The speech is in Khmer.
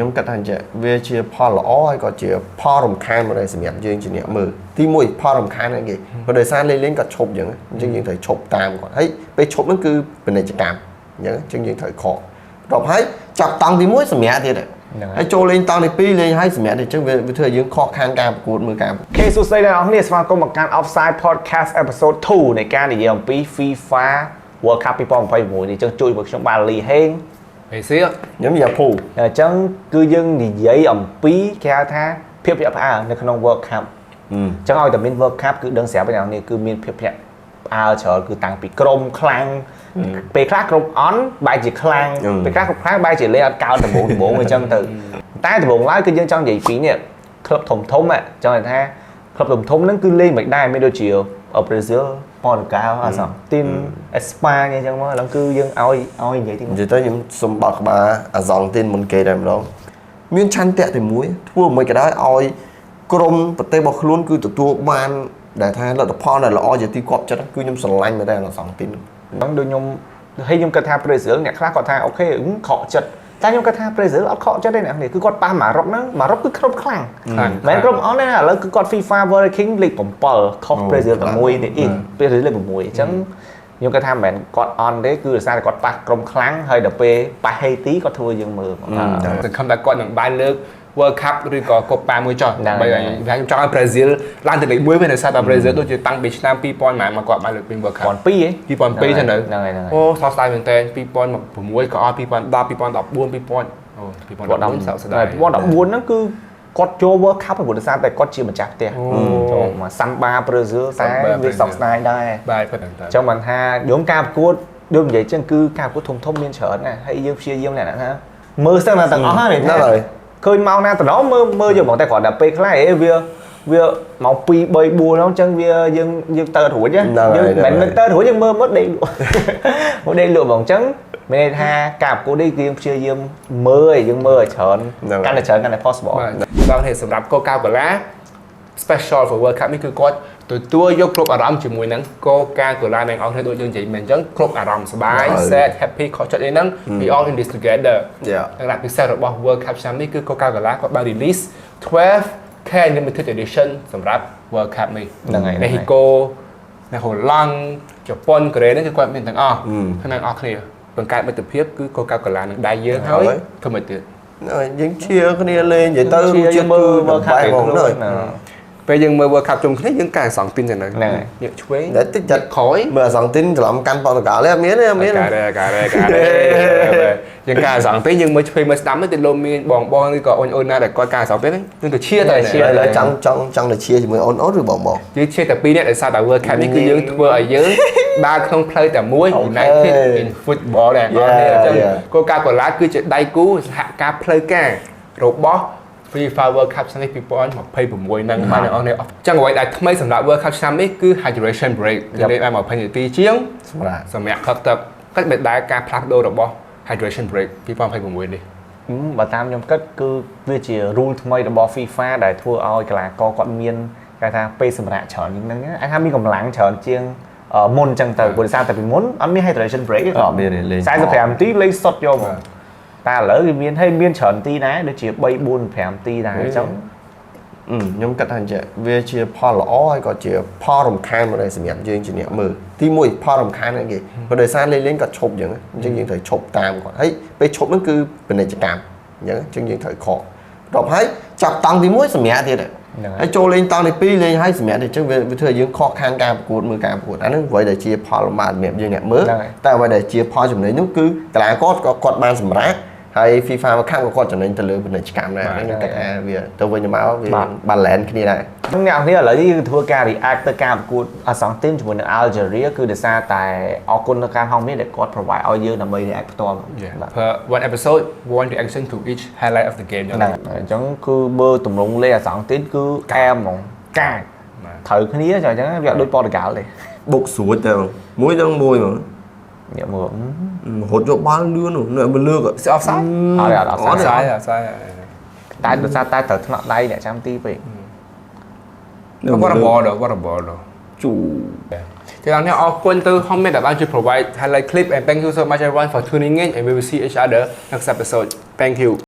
ខ្ញុំគិតថាអញ្ចឹងវាជាផលល្អហើយក៏ជាផលរំខានមួយដែរសម្រាប់យើងជាអ្នកមើលទីមួយផលរំខានហ្នឹងគេព្រោះដោយសារលេងក៏ឈប់អញ្ចឹងយើងត្រូវឈប់តាមគាត់ហើយពេលឈប់ហ្នឹងគឺពាណិជ្ជកម្មអញ្ចឹងយើងត្រូវខកដល់ហើយចាប់តង់ទី1សម្រាប់ទៀតហើយចូលលេងតង់ទី2លេងហើយសម្រាប់ទៀតអញ្ចឹងវាធ្វើឲ្យយើងខកខានការប្រកួតមើលការប្រកួត សួស្តីអ្នកនរគ្នាស្វាគមន៍មកកាន់ Offside Podcast Episode 2 នៃការនិយាយអំពី FIFA World Cup 2026នេះចឹងជួយមកខ្ញុំបាលីហេងហេសៀខ្ញុំយ៉ាភូអញ្ចឹងគឺយើងនិយាយអំពីគេហៅថាភាពភ្ញាក់ផ្អើលនៅក្នុង World Cup អញ្ចឹងឲ្យតែមាន World Cup គឺដឹងស្រាប់ហើយអ្នកនរគ្នាគឺមានភាពភ្ញាក់ផ្អើលច្រើនគឺតាំងពីក្រុមខ្លាំងពេលខ្លះក្រុមអន់បែរជាខ្លាំងពេលខ្លះក្រុមខ្លាំងបែរជាលេងអត់កោតដំបូងអញ្ចឹងទៅតែដំបូងឡើយគឺយើងចង់និយាយពីនេះក្លឹបធំចង់និយាយថាក្លឹបធំហ្នឹងគឺលេងមិនដែរមានដូចជាប្រេស៊ីលប៉ូទុយហ្គាល់អាសទីមអេស្ប៉ាញអញ្ចឹងមកឡើងគឺយើងឲ្យនិយាយទីនិយាយទៅខ្ញុំសុំបោកក្បាលអាសង់ទីនមុនគេតែម្ដងមានឆន្ទៈតែមួយធ្វើមិនក៏ដោយឲ្យក្រុមប្រទេសរបស់ខ្លួនគឺទទួលបានដែលថាលទ្ធផលដែលល្អជាទីគាប់ចិត្តគឺខ្ញុំស្រឡាញ់មែនតើអាសង់ទីនហ្នឹងដូចខ្ញុំគិតថាប្រេស៊ីលអ្នកខ្លះគាត់ថាអូខេខកចិត្តតែខ្ញុំគិតថាប្រេស៊ីលអត់ខកចិត្តទេអ្នកនេះគឺគាត់ប៉ះម៉ារ៉ុកហ្នឹងម៉ារ៉ុកគឺក្រុមខ្លាំងមិនក្រុមអន់ទេឥឡូវគឺគាត់ FIFA World Ranking លេខ7ខុសប្រេស៊ីលតែមួយទេអ៊ីប្រេស៊ីលលេខ6អញ្ចឹងខ្ញុំគិតថាមិនមែនគាត់អន់ទេគឺដោយសារតែគាត់ប៉ះក្រុមខ្លាំងហើយដល់ពេលប៉ះហេទីគាត់ធ្វើយើងមើលសង្ឃឹមថាគាត់នឹងបានលើក World Cup ឬក៏កូប៉ាមួយចុះដើម្បីខ្ញុំចង់ឲ្យប្រេស៊ីលឡើងទៅលេខ1វិញដោយសារតែប្រេស៊ីលដូចជាតាំងពីឆ្នាំ2000មកគាត់បានលើកពី World Cup 2002ហ៎2002ទៅនៅហ្នឹងហើយអូសោកស្ដាយមែនតើ2006ក៏អត់2010 2014 2000អូ2014សោកស្ដាយ2014ហ្នឹងគឺគាត់ចូល World Cup ព្រោះដោយសារតែគាត់ជាម្ចាស់ផ្ទះចូលមកសាំបាប្រេស៊ីលតែវាសោកស្ដាយដែរបាទប៉ុណ្ណឹងតើអញ្ចឹងមិនថាយំការប្រកួតដូចនិយាយចឹងគឺការប្រកួតធំមានច្រើនណាស់ហើយយើងព្យាយាមអ្នកណាមើលស្ទើរតែទាំងអស់ហើយហ្នឹងហើយឃើញមកណាតំណមើលយកមកតែគ្រាន់តែពេលខ្លះវាមក2 3 4ហ្នឹងអញ្ចឹងវាយើងទៅរួចយើងមិនទៅរួចយើងមើលមើលដេកមកដេកលក់ហ្មងអញ្ចឹងមានន័យថាការប្រកួតនេះគឺយើងព្យាយាមមើលឲ្យយើងមើលឲ្យច្រើនកាន់តែច្រើនកាន់តែ possible ដល់នេះសម្រាប់ Coca-Cola Special for World Cup នេះគឺគាត់ទទួលយកគ្រប់អារម្មណ៍ជាមួយនឹង Coca-Cola នៅអង្គនេះដូចយើងនិយាយមែនអញ្ចឹងគ្រប់អារម្មណ៍សប្បាយ sad happy ខុសចិត្តអីហ្នឹង we all in this together តែពិសេសរបស់ World Cup ឆ្នាំនេះគឺ Coca-Cola គាត់បាន release 12K limited edition សម្រាប់ World Cup នេះហ្នឹងហើយ Mexico នៅហូឡង់ជប៉ុនកូរ៉េហ្នឹងគឺគាត់មានទាំងអស់ក្នុងអស់គ្នាបង្កើតមិត្តភាពគឺ Coca-Cola នឹងដៃយើងហើយធ្វើមិនទៀតយើងឈៀគ្នាលេងនិយាយទៅជាមើល World Cup ហ្មងទៅពេលយើងមើល World Cup ជុំគ្នាយើងកែសង់ទីនទៅហ្នឹងយកឆ្វេងតែតិចចិត្តក្រោយមើលសង់ទីនច្រឡំកាន់ប៉ូទុយហ្គាល់ទេអត់មានយើងកែសង់ទីនយើងមើលឆ្វេងមើលស្ដាំទៅលោកមានបងឬក៏អូនណាដែលគាត់កែសង់ទីនហ្នឹងទៅឈៀទៅឥឡូវចង់ទៅឈៀជាមួយអូនឬបងយើងឈៀតែ2នាក់ដោយសារតែ World Cup នេះគឺយើងធ្វើឲ្យយើងដើរក្នុងផ្លូវតែមួយ United in Football ដែរអញ្ចឹង Coca-Cola គឺជាដៃគូសហការផ្លូវការរបស់ FIFA World Cup ឆ្នាំនេះ2026ហ្នឹងហើយអ្នកនរនេះអញ្ចឹងអ្វីដែលថ្មីសម្រាប់ World Cup ឆ្នាំនេះគឺ hydration break គឺលេងបាន20នាទីជាងសម្រាប់ផឹកទឹកកិច្ចមិនដែលការផ្លាស់ប្ដូររបស់ hydration break 2026នេះបើតាមខ្ញុំគិតគឺវាជា rule ថ្មីរបស់ FIFA ដែលធ្វើឲ្យកីឡាករគាត់មានគេថាពេលសម្រាប់ច្រើនជាងហ្នឹងអាចថាមានកម្លាំងច្រើនជាងមុនអញ្ចឹងទៅព្រោះដោយសារតែពីមុនអត់មាន hydration break ទេអត់មានលេង45នាទីលេងសុទ្ធយកមកតែឥឡូវវាមានច្រើនទីដែរដូចជា3 4 5ទីដែរអញ្ចឹងខ្ញុំគិតថាអញ្ចឹងវាជាផលល្អហើយក៏ជាផលរំខានមួយដែរសម្រាប់យើងជាអ្នកមើលទី1ផលរំខានហ្នឹងគេព្រោះដោយសារលេងក៏ឈប់អញ្ចឹងយើងត្រូវឈប់តាមគាត់ហើយពេលឈប់ហ្នឹងគឺពាណិជ្ជកម្មអញ្ចឹងយើងត្រូវខកដល់ហើយចាប់តង់ទី1សម្រាប់ទៀតហើយចូលលេងតង់ទី2លេងហើយសម្រាប់ទៀតអញ្ចឹងវាធ្វើឲ្យយើងខកខានការប្រកួតមើលការប្រកួតអាហ្នឹងអ្វីដែលជាផលលំបាកសម្រាប់យើងអ្នកមើលតែអ្វីដែលជាផលចំណេញនោះគឺកីឡាករគាត់បានសម្រាប់ហើយ FIFA មកខាងក៏គាត់ចំណេញទៅលើពាណិជ្ជកម្មដែរខ្ញុំគិតថាវាទៅវិញទៅមកវា balance គ្នាដែរអ្នកនរឥឡូវនេះគឺធ្វើការ react ទៅការប្រកួតអាសង់ទីនជាមួយនឹង Algeria គឺដោយសារតែអរគុណដល់ការហងនេះដែលគាត់ provide ឲ្យយើងដើម្បី react ផ្ទាល់per one episode one reaction to each highlight of the game អញ្ចឹងគឺមើលទម្រង់លេងអាសង់ទីនគឺកែមហ្មងកាចត្រូវគ្នាអញ្ចឹងវាដូចប៉ូទុយហ្គាល់ទេបុកស្រួចទៅមួយដល់មួយហ្មងញ៉ាំមើលរត់យកបាល់លឿននោះមើលលើកស្អប់សាយអត់សាយតែដោយសារតែត្រូវថ្នាក់ដៃអ្នកចាំទីពេក What a ball ជូតែដល់នេះអរគុណទៅ Homemade ដែលបានជួយ provide highlight clip and thank you so much everyone for tuning in and we will see each other next episode thank you